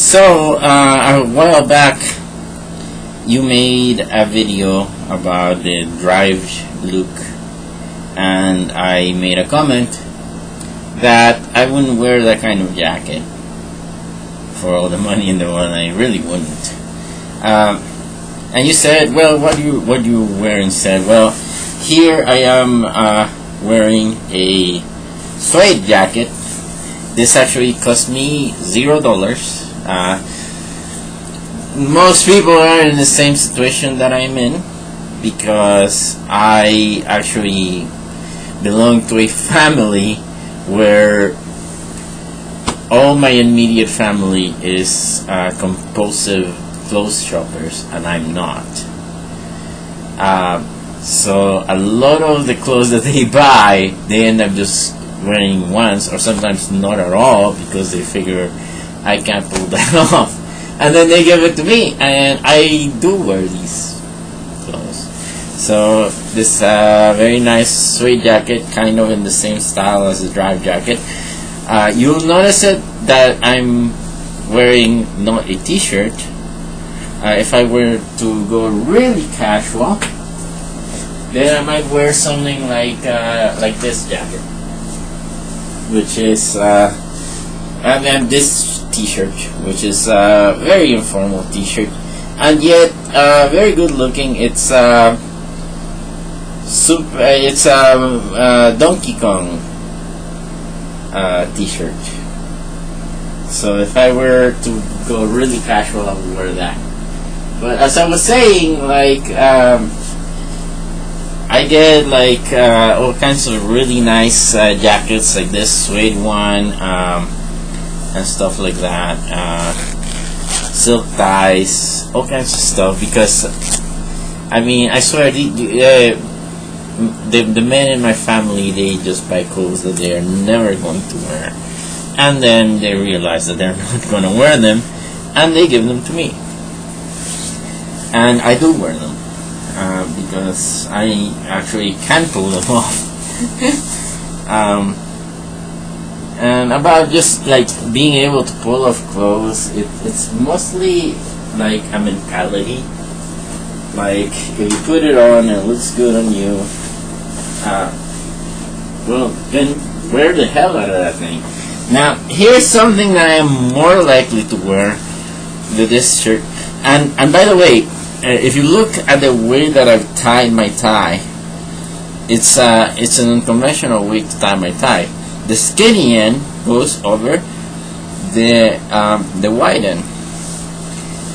So, a while back, you made a video about the drive look, and I made a comment that I wouldn't wear that kind of jacket for all the money in the world. I really wouldn't. And you said, well, what do you wear instead? Well, here I am wearing a suede jacket. This actually cost me $0. Most people are in the same situation that I'm in, because I actually belong to a family where all my immediate family is compulsive clothes shoppers, and I'm not. So a lot of the clothes that they buy, they end up just wearing once, or sometimes not at all, because they figure I can't pull that off, and then they give it to me, and I do wear these clothes. So this very nice suede jacket, kind of in the same style as the drive jacket. You'll notice it that I'm wearing not a t-shirt. If I were to go really casual, then I might wear something like this jacket, which is and this t-shirt, which is a very informal t-shirt, and yet very good looking. It's Donkey Kong t-shirt. So if I were to go really casual, I would wear that. But as I was saying, like I get like all kinds of really nice jackets, like this suede one, and stuff like that. Silk ties, all kinds of stuff. Because I mean, I swear, the men in my family, they just buy clothes that they are never going to wear, and then they realize that they're not going to wear them, and they give them to me, and I do wear them. Because I actually can pull them off. And about just like being able to pull off clothes, it's mostly like a mentality. Like, if you put it on and it looks good on you, well, then wear the hell out of that thing. Now, here's something that I am more likely to wear with this shirt. And by the way, if you look at the way that I've tied my tie, it's an unconventional way to tie my tie. The skinny end goes over the wide end,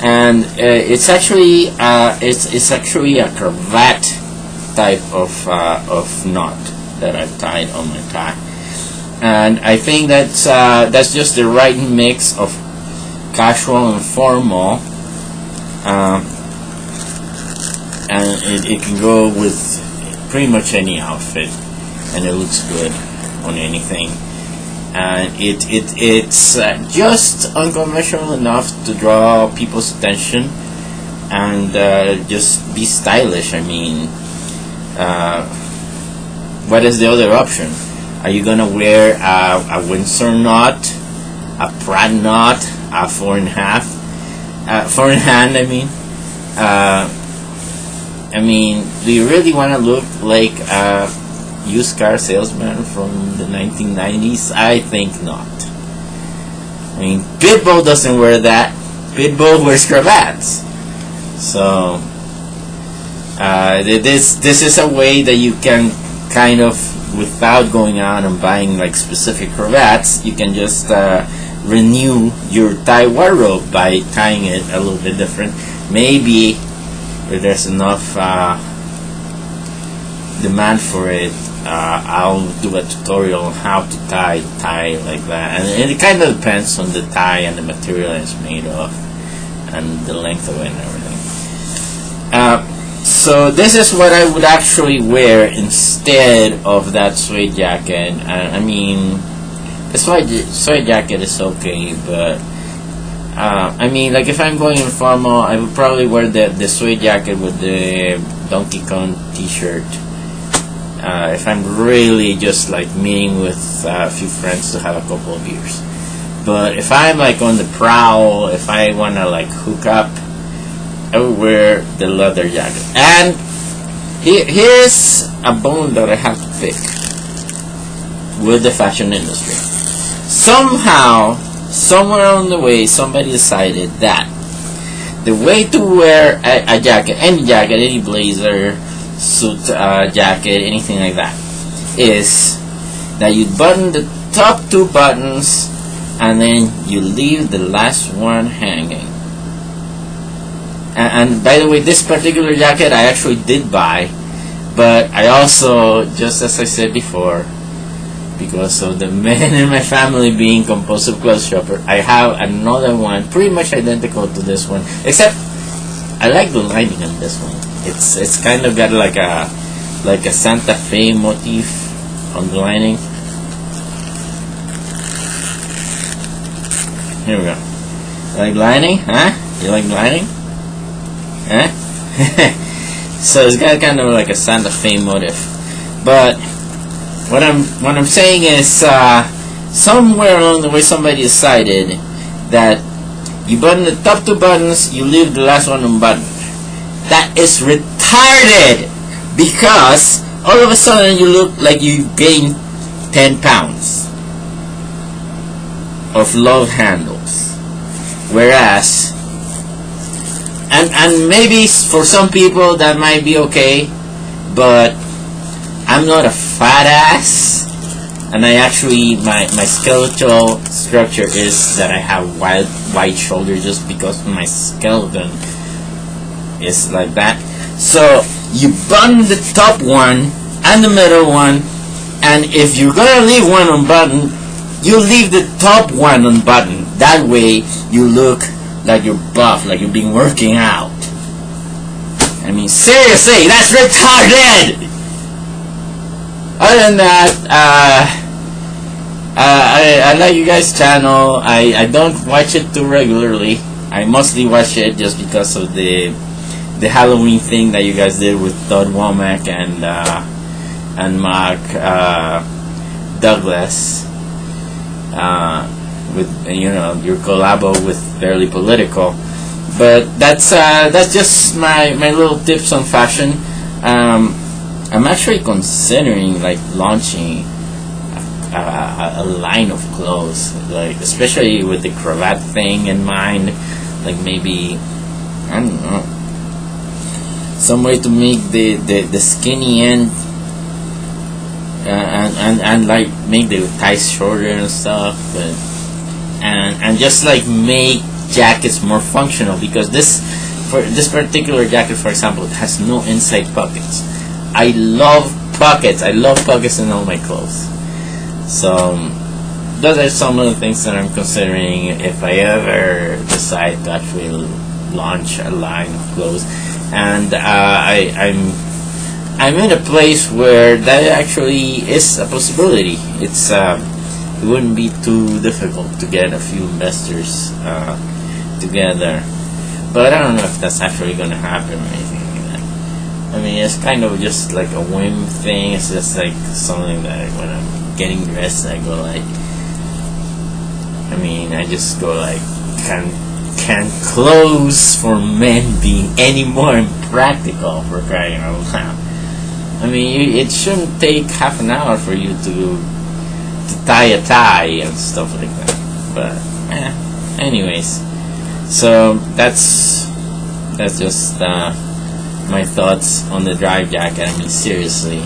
and it's actually a cravat type of knot that I've tied on my tie, and I think that's just the right mix of casual and formal. And it can go with pretty much any outfit, and it looks good on anything. And it's just unconventional enough to draw people's attention, and just be stylish. I mean, what is the other option? Are you gonna wear a Windsor knot, a Pratt knot, a 4 in hand? I mean, do you really want to look like a used car salesman from the 1990s? I think not. I mean, Pitbull doesn't wear that. Pitbull wears cravats. So, this is a way that you can kind of, without going out and buying like specific cravats, you can just renew your tie wardrobe by tying it a little bit different. Maybe if there's enough demand for it, I'll do a tutorial on how to tie like that, and it kind of depends on the tie and the material it's made of, and the length of it and everything. So this is what I would actually wear instead of that suede jacket. I mean, the suede jacket is okay, but I mean, like if I'm going informal, I would probably wear the suede jacket with the Donkey Kong t-shirt. If I'm really just like meeting with a few friends to have a couple of beers. But if I'm like on the prowl, if I wanna like hook up, I would wear the leather jacket. And here's a bone that I have to pick with the fashion industry. Somehow, somewhere on the way, somebody decided that the way to wear a jacket, any blazer, suit, jacket, anything like that, is that you button the top two buttons and then you leave the last one hanging. And by the way, this particular jacket I actually did buy, but I also, just as I said before, because of the men in my family being compulsive clothes shopper, I have another one pretty much identical to this one, except I like the lining on this one. It's kind of got like a Santa Fe motif on the lining. Here we go. You like lining? Huh? You like lining? Huh? So it's got kind of like a Santa Fe motif. But what I'm saying is, somewhere along the way somebody decided that you button the top two buttons, you leave the last one unbuttoned. That is retarded, because all of a sudden you look like you gained 10 pounds of love handles. Whereas, and maybe for some people that might be okay, but I'm not a fat ass, and I actually, my skeletal structure is that I have wide shoulders just because my skeleton is like that. So you button the top one and the middle one, and if you're gonna leave one unbuttoned, you leave the top one unbuttoned. That way you look like you're buff, like you've been working out. I mean, seriously, that's retarded! Other than that, I like you guys' channel. I don't watch it too regularly. I mostly watch it just because of the Halloween thing that you guys did with Todd Womack and Mark Douglas, with your collabo with Barely Political. But that's just my little tips on fashion. I'm actually considering like launching a line of clothes, like especially with the cravat thing in mind. Like maybe, I don't know, some way to make the skinny end and like make the ties shorter and stuff, but and just like make jackets more functional, because this particular jacket, for example, has no inside pockets. I love pockets in all my clothes. So those are some of the things that I'm considering if I ever decide to actually launch a line of clothes. And I'm in a place where that actually is a possibility. It wouldn't be too difficult to get a few investors together, but I don't know if that's actually going to happen or anything like that. I mean, it's kind of just like a whim thing. It's just like something that when I'm getting dressed, I go like, I just go like, can clothes for men be any more impractical, for crying out loud? I mean, it shouldn't take half an hour for you to tie a tie and stuff like that. But anyways, so that's just my thoughts on the drive jacket. I mean, seriously,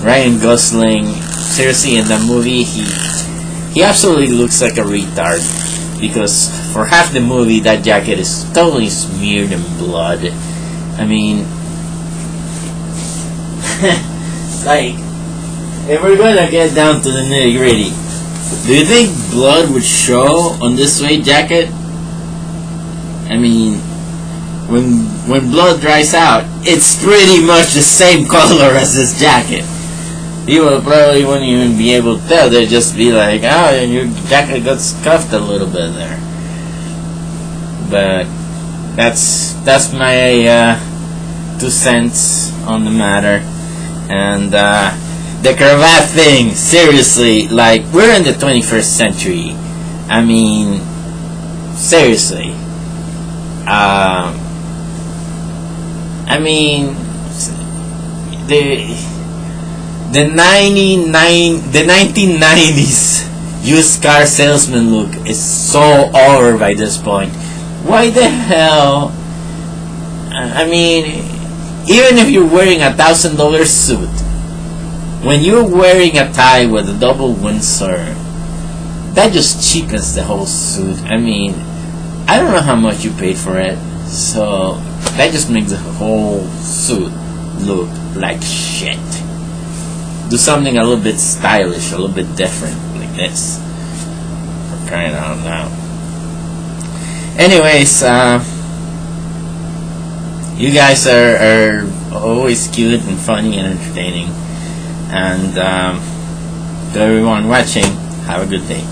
Ryan Gosling, seriously, in the movie, he absolutely looks like a retard, because for half the movie that jacket is totally smeared in blood. I mean, like, if we're gonna get down to the nitty gritty, do you think blood would show on this suede jacket? I mean, when blood dries out, it's pretty much the same color as this jacket. People probably wouldn't even be able to tell. They'd just be like, oh, your jacket got scuffed a little bit there. But that's my 2 cents on the matter. And The cravat thing, seriously, like, we're in the 21st century. I mean, seriously. I mean, the 1990s used car salesman look is so over by this point. Why the hell? I mean, even if you're wearing $1,000 suit, when you're wearing a tie with a double Windsor, that just cheapens the whole suit. I mean, I don't know how much you paid for it, so that just makes the whole suit look like shit. Do something a little bit stylish, a little bit different, like this. For crying out loud. Anyways, you guys are always cute and funny and entertaining. And to everyone watching, have a good day.